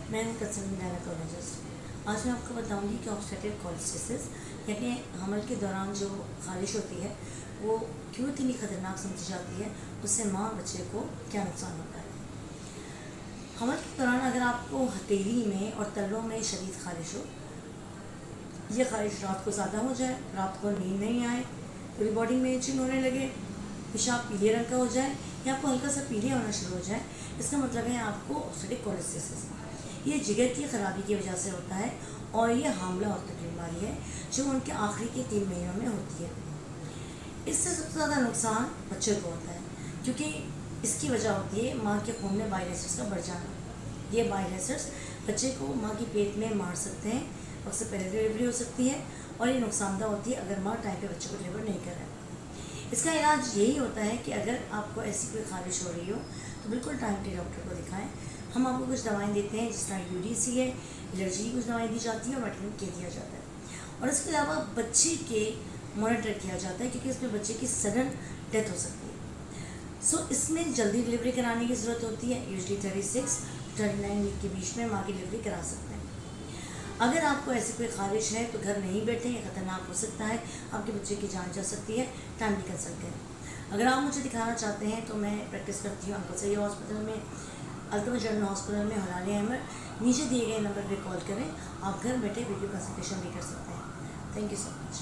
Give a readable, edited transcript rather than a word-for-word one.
मैं हूं consultant gynaecologist. आज मैं आपको बताऊंगी कि ऑब्स्टेट्रिक कोलेस्टेसिस यानी हमल के दौरान जो खारिश होती है वो क्यों इतनी खतरनाक समझी जाती है, उससे माँ और बच्चे को क्या नुकसान होता है। हमल के दौरान अगर आपको हथेली में और तलों में शदीद खारिश हो, ये खारिश रात को ज़्यादा हो जाए, रात को नींद नहीं आए, पूरी बॉडी में इचिंग होने लगे, पेशाब पीले रंग का हो जाए या आपको हल्का सा पीले होना शुरू हो जाए, इसका मतलब है आपको ऑब्स्टेट्रिक कोलेस्टेसिस। ये जिगर की खराबी की वजह से होता है और ये हामला औरतों की बीमारी है जो उनके आखिरी के 3 महीनों में होती है। इससे सबसे ज़्यादा नुकसान बच्चे को होता है क्योंकि इसकी वजह होती है माँ के खून में बाइल एसिड्स का बढ़ जाना। ये बाइल एसिड्स बच्चे को माँ के पेट में मार सकते हैं, उससे पहले डिलीवरी हो सकती है और ये नुकसानदा होती है अगर माँ टाइम पे बच्चे को डिलीवर नहीं कर रहा है। इसका इलाज यही होता है कि अगर आपको ऐसी कोई खारिश हो रही हो तो बिल्कुल टाइम पे डॉक्टर को दिखाएं। हम आपको कुछ दवाएं देते हैं, जिस तरह यूडीसी है, एलर्जी की कुछ दवाएं दी जाती है और विटामिन के दिया जाता है। और इसके अलावा बच्चे के मॉनिटर किया जाता है क्योंकि इसमें बच्चे की सडन डेथ हो सकती है। सो इसमें जल्दी डिलीवरी कराने की ज़रूरत होती है। यूजली 36-39 वीक के बीच में माँ की डिलीवरी करा सकते हैं। अगर आपको ऐसी कोई खारिश है तो घर नहीं बैठे, ये खतरनाक हो सकता है, आपके बच्चे की जान जा सकती है। टाइमली कंसल्ट करें। अगर आप मुझे दिखाना चाहते हैं तो मैं प्रैक्टिस करती हूँ अंकल सैयद हॉस्पिटल में, अल्तमत जनरल हॉस्पिटल में, हलालिया अहमद। नीचे दिए गए नंबर पर कॉल करें। आप घर बैठे वीडियो कंसल्टेशन भी कर सकते हैं। Thank you so much.